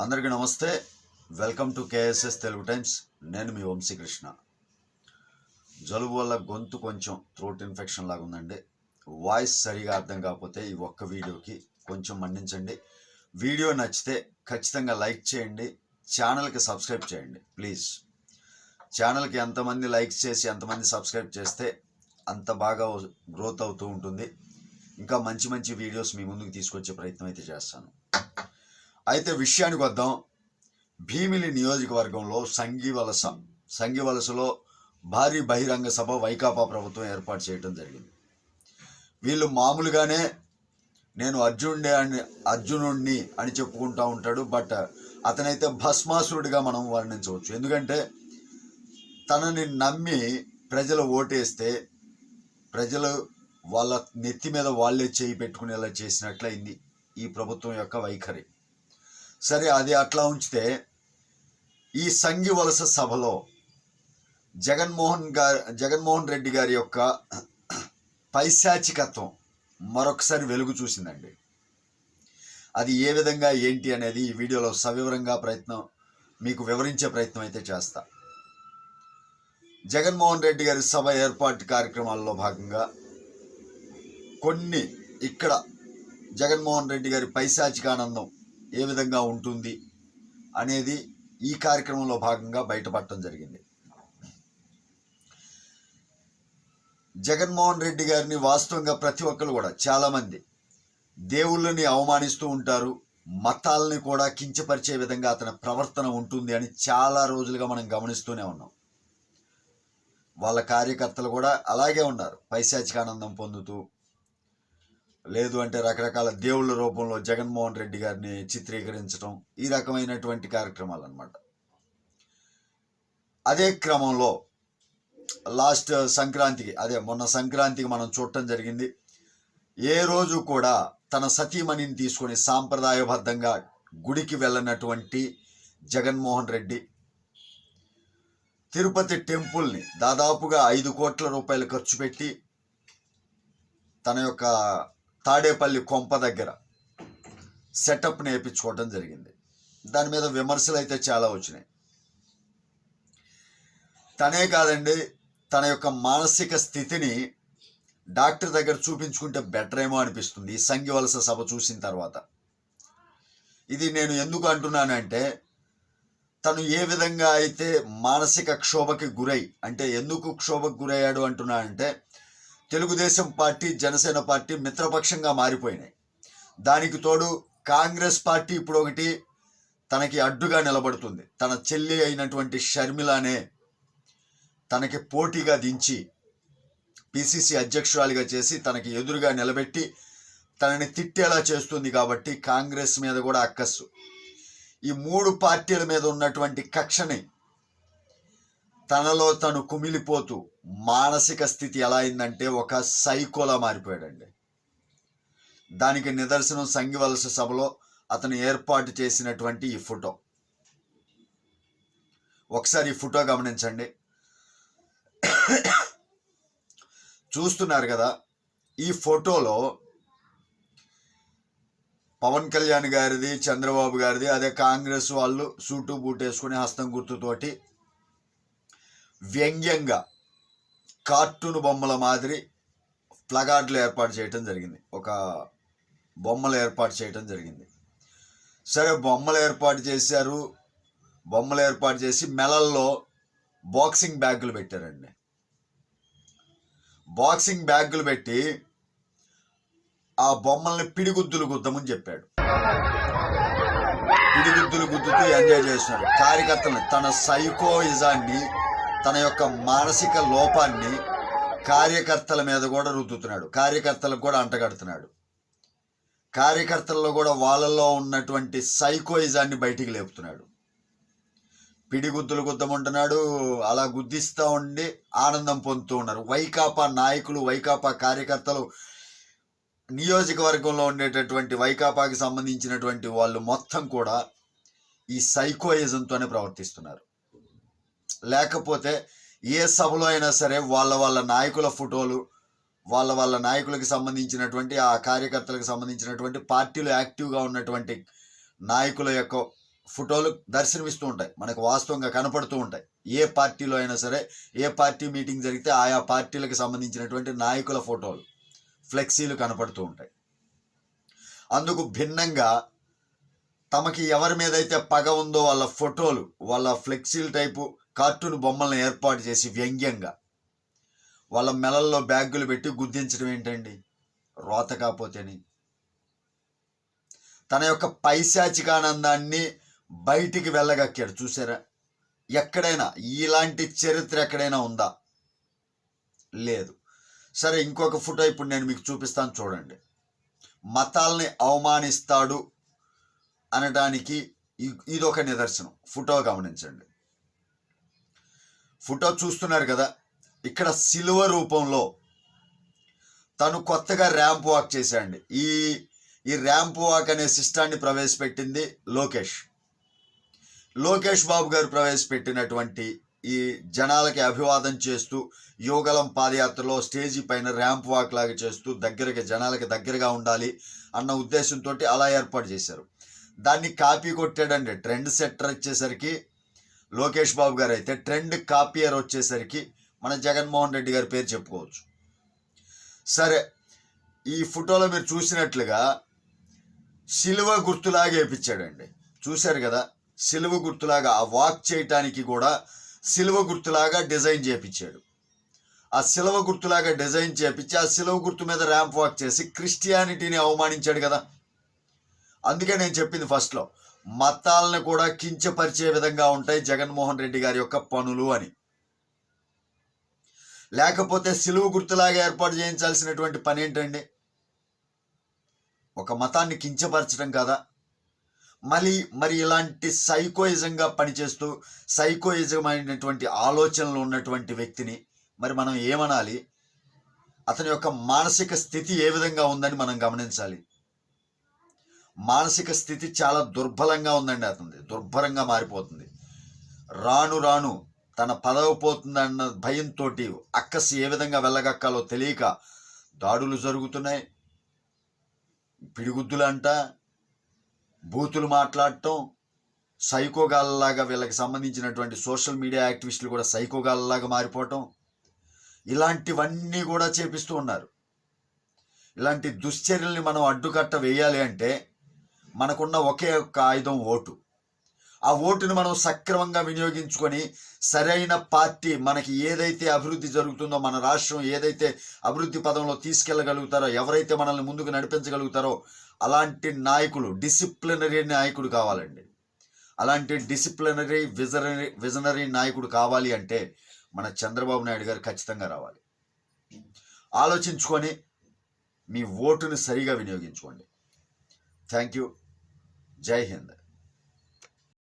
అందరికీ నమస్తే. Welcome to KSS Telugu times. నేను మీ వంశీకృష్ణ. జలుబు వల్ల గొంతు కొంచెం థ్రోట్ ఇన్ఫెక్షన్ లాగా ఉందండి. వాయిస్ సరిగా అర్థం కాకపోతే ఈ ఒక్క వీడియోకి కొంచెం మన్నించండి. వీడియో నచ్చితే ఖచ్చితంగా లైక్ చేయండి, ఛానల్కి సబ్స్క్రైబ్ చేయండి ప్లీజ్. ఛానల్కి ఎంతమంది లైక్స్ చేసి ఎంతమంది సబ్స్క్రైబ్ చేస్తే అంత బాగా గ్రోత్ అవుతూ ఉంటుంది. ఇంకా మంచి మంచి వీడియోస్ మీ ముందుకు తీసుకొచ్చే ప్రయత్నం అయితే చేస్తాను. అయితే విషయానికి వద్దాం. భీమిలి నియోజకవర్గంలో సంగివలసలో భారీ బహిరంగ సభ వైకాపా ప్రభుత్వం ఏర్పాటు చేయడం జరిగింది. వీళ్ళు మామూలుగానే నేను అర్జునుడిని అని చెప్పుకుంటూ ఉంటాడు. బట్ అతనైతే భస్మాసురుడిగా మనం వర్ణించవచ్చు. ఎందుకంటే తనని నమ్మి ప్రజలు ఓటేస్తే ప్రజలు వాళ్ళ నెత్తి మీద వాళ్ళే చేయి పెట్టుకునేలా చేసినట్లయింది ఈ ప్రభుత్వం యొక్క వైఖరి. సరే, అది అట్లా ఉంచితే ఈ సంగివలస సభలో జగన్మోహన్ రెడ్డి గారి యొక్క పైశాచికత్వం మరొకసారి వెలుగు చూసిందండి. అది ఏ విధంగా ఏంటి అనేది ఈ వీడియోలో సవివరంగా మీకు వివరించే ప్రయత్నం అయితే చేస్తా. జగన్మోహన్ రెడ్డి గారి సభ ఏర్పాటు కార్యక్రమాల్లో భాగంగా కొన్ని ఇక్కడ జగన్మోహన్ రెడ్డి గారి పైశాచికానందం ఏ విధంగా ఉంటుంది అనేది ఈ కార్యక్రమంలో భాగంగా బయటపడటం జరిగింది. జగన్మోహన్ రెడ్డి గారిని వాస్తవంగా ప్రతి ఒక్కరు కూడా చాలామంది దేవుళ్ళని అవమానిస్తూ ఉంటారు, మతాలని కూడా కించపరిచే విధంగా అతని ప్రవర్తన ఉంటుంది అని చాలా రోజులుగా మనం గమనిస్తూనే ఉన్నాం. వాళ్ళ కార్యకర్తలు కూడా అలాగే ఉన్నారు, పైశాచికానందం పొందుతూ, లేదు అంటే రకరకాల దేవుళ్ళ రూపంలో జగన్మోహన్ రెడ్డి గారిని చిత్రీకరించడం, ఈ రకమైనటువంటి కార్యక్రమాలు అన్నమాట. అదే క్రమంలో మొన్న సంక్రాంతికి మనం చూడటం జరిగింది. ఏ రోజు కూడా తన సతీమణిని తీసుకొని సాంప్రదాయబద్ధంగా గుడికి వెళ్ళినటువంటి జగన్మోహన్ రెడ్డి తిరుపతి టెంపుల్ని దాదాపుగా 5 కోట్ల రూపాయలు ఖర్చు పెట్టి తన యొక్క తాడేపల్లి కొంప దగ్గర సెటప్ని వేయించుకోవడం జరిగింది. దాని మీద విమర్శలు అయితే చాలా వచ్చినాయి. తనే కాదండి, తన యొక్క మానసిక స్థితిని డాక్టర్ దగ్గర చూపించుకుంటే బెటర్ ఏమో అనిపిస్తుంది ఈ సంగివలస సభ చూసిన తర్వాత. ఇది నేను ఎందుకు అంటున్నానంటే, తను ఏ విధంగా అయితే మానసిక క్షోభకి గురై, అంటే ఎందుకు క్షోభకు గురయ్యాడు అంటున్నానంటే, తెలుగుదేశం పార్టీ, జనసేన పార్టీ మిత్రపక్షంగా మారిపోయినాయి. దానికి తోడు కాంగ్రెస్ పార్టీ ఇప్పుడు ఒకటి తనకి అడ్డుగా నిలబడుతుంది. తన చెల్లి అయినటువంటి షర్మిలానే తనకి పోటీగా దించి పిసిసి అధ్యక్షురాలిగా చేసి తనకి ఎదురుగా నిలబెట్టి తనని తిట్టేలా చేస్తుంది. కాబట్టి కాంగ్రెస్ మీద కూడా అక్కస్సు. ఈ 3 పార్టీల మీద ఉన్నటువంటి కక్షని తనలో తను కుమిలిపోతూ మానసిక స్థితి ఎలా అయిందంటే ఒక సైకోలా మారిపోయాడండి. దానికి నిదర్శనం సంగివలస సభలో అతను ఏర్పాటు చేసినటువంటి ఈ ఫోటో. ఒకసారి ఈ ఫోటో గమనించండి. చూస్తున్నారు కదా, ఈ ఫోటోలో పవన్ కళ్యాణ్ గారిది, చంద్రబాబు గారిది, అదే కాంగ్రెస్ వాళ్ళు సూటు బూట్ వేసుకుని హస్తం గుర్తుతోటి వ్యంగ్యంగా కార్టూన్ బొమ్మల మాదిరి ప్లగార్డులు ఏర్పాటు చేయటం జరిగింది. ఒక బొమ్మలు ఏర్పాటు చేయటం జరిగింది. సరే, బొమ్మలు ఏర్పాటు చేసి మెలల్లో బాక్సింగ్ బ్యాగులు పెట్టారండి. బాక్సింగ్ బ్యాగులు పెట్టి ఆ బొమ్మల్ని పిడిగుద్దులు గుద్దమని చెప్పాడు. పిడిగుద్దులు గుద్దుతూ ఎంజాయ్ చేస్తున్నాడు. కార్యకర్తలను, తన సైకోయిజాన్ని, తన యొక్క మానసిక లోపాన్ని కార్యకర్తల మీద కూడా రుద్దుతున్నాడు. కార్యకర్తలకు కూడా అంటగడుతున్నాడు. కార్యకర్తల్లో కూడా వాళ్ళల్లో ఉన్నటువంటి సైకోయిజాన్ని బయటికి లేపుతున్నాడు. పిడిగుద్దులు గుద్దమంటున్నాడు. అలా గుద్దిస్తూ ఉండి ఆనందం పొందుతూ ఉన్నారు వైకాపా నాయకులు, వైకాపా కార్యకర్తలు, నియోజకవర్గంలో ఉండేటటువంటి వైకాపాకి సంబంధించినటువంటి వాళ్ళు మొత్తం కూడా ఈ సైకోయిజంతోనే ప్రవర్తిస్తున్నారు. లేకపోతే ఏ సభలో అయినా సరే వాళ్ళ నాయకుల ఫోటోలు, వాళ్ళ నాయకులకు సంబంధించినటువంటి, ఆ కార్యకర్తలకు సంబంధించినటువంటి, పార్టీలో యాక్టివ్గా ఉన్నటువంటి నాయకుల యొక్క ఫోటోలు దర్శనమిస్తూ ఉంటాయి, మనకు వాస్తవంగా కనపడుతూ ఉంటాయి. ఏ పార్టీలో అయినా సరే, ఏ పార్టీ మీటింగ్ జరిగితే ఆయా పార్టీలకు సంబంధించినటువంటి నాయకుల ఫోటోలు, ఫ్లెక్సీలు కనపడుతూ ఉంటాయి. అందుకు భిన్నంగా తమకి ఎవరి మీద అయితే పగ ఉందో వాళ్ళ ఫోటోలు, వాళ్ళ ఫ్లెక్సీల టైపు కార్టూన్ బొమ్మలను ఏర్పాటు చేసి వ్యంగ్యంగా వాళ్ళ మెలల్లో బ్యాగులు పెట్టి గుద్దించడం ఏంటండి? రోత కాపోతేని. తన యొక్క పైశాచికానందాన్ని బయటికి వెళ్ళగక్కాడు. చూసారా? ఎక్కడైనా ఇలాంటి చరిత్ర ఎక్కడైనా ఉందా? లేదు. సరే, ఇంకొక ఫోటో ఇప్పుడు నేను మీకు చూపిస్తాను, చూడండి. మతాల్ని అవమానిస్తాడు అనడానికి ఇదొక నిదర్శనం. ఫోటో గమనించండి. ఫోటో చూస్తున్నారు కదా, ఇక్కడ సిలువ రూపంలో తను కొత్తగా ర్యాంప్ వాక్ చేశాడండి. ఈ ర్యాంప్ వాక్ అనే సిస్టాన్ని ప్రవేశపెట్టింది లోకేష్ బాబు గారు ప్రవేశపెట్టినటువంటి ఈ జనాలకి అభివాదం చేస్తూ యోగలం పాదయాత్రలో స్టేజీ పైన ర్యాంప్ వాక్ లాగా చేస్తూ జనాలకి దగ్గరగా ఉండాలి అన్న ఉద్దేశంతో అలా ఏర్పాటు చేశారు. దాన్ని కాపీ కొట్టాడండి. ట్రెండ్ సెట్టర్ వచ్చేసరికి లోకేష్ బాబు గారు అయితే, ట్రెండ్ కాపీయర్ వచ్చేసరికి మన జగన్మోహన్ రెడ్డి గారి పేరు చెప్పుకోవచ్చు. సరే, ఈ ఫోటోలో మీరు చూసినట్లుగా సిలువ గుర్తులాగా వేయించాడండి. చూశారు కదా, సిలువ గుర్తులాగా ఆ వాక్ చేయటానికి కూడా సిలువ గుర్తులాగా డిజైన్ చేయించాడు. ఆ సిలువ గుర్తులాగా డిజైన్ చేయించి ఆ సిలువ గుర్తు మీద ర్యాంప్ వాక్ చేసి క్రిస్టియానిటీని అవమానించాడు కదా. అందుకే నేను చెప్పింది ఫస్ట్లో, మతాలను కూడా కించపరిచే విధంగా ఉంటాయి జగన్మోహన్ రెడ్డి గారి యొక్క పనులు అని. లేకపోతే సిలువ గుర్తులాగా ఏర్పాటు చేయించాల్సినటువంటి పని ఏంటండి? ఒక మతాన్ని కించపరచడం కదా. మరి ఇలాంటి సైకోయిజంగా పనిచేస్తూ సైకోయిజం అయినటువంటి ఆలోచనలు ఉన్నటువంటి వ్యక్తిని మరి మనం ఏమనాలి? అతని యొక్క మానసిక స్థితి ఏ విధంగా ఉందని మనం గమనించాలి. మానసిక స్థితి చాలా దుర్బలంగా ఉందండి. అతనిది దుర్భరంగా మారిపోతుంది. రాను రాను తన పదవి పోతుందన్న భయంతో అక్కసి ఏ విధంగా వెళ్ళగక్కాలో తెలియక దాడులు జరుగుతున్నాయి. పిడిగుద్దులంట, బూతులు మాట్లాడటం, సైకోగాళ్ళలాగా వీళ్ళకి సంబంధించినటువంటి సోషల్ మీడియా యాక్టివిస్టులు కూడా సైకోగాళ్ళలాగా మారిపోవటం, ఇలాంటివన్నీ కూడా చేపిస్తూ ఉన్నారు. ఇలాంటి దుశ్చర్యల్ని మనం అడ్డుకట్ట వేయాలి అంటే మనకున్న ఒకే ఒక్క ఆయుధం ఓటు. ఆ ఓటును మనం సక్రమంగా వినియోగించుకొని సరైన పార్టీ, మనకి ఏదైతే అభివృద్ధి జరుగుతుందో, మన రాష్ట్రం ఏదైతే అభివృద్ధి పదంలో తీసుకెళ్ళగలుగుతారో, ఎవరైతే మనల్ని ముందుకు నడిపించగలుగుతారో అలాంటి నాయకులు, డిసిప్లినరీ నాయకుడు కావాలండి. అలాంటి డిసిప్లినరీ విజనరీ నాయకుడు కావాలి అంటే మన చంద్రబాబు నాయుడు గారు ఖచ్చితంగా రావాలి. ఆలోచించుకొని మీ ఓటును సరిగా వినియోగించుకోండి. Thank you. జై హింద్.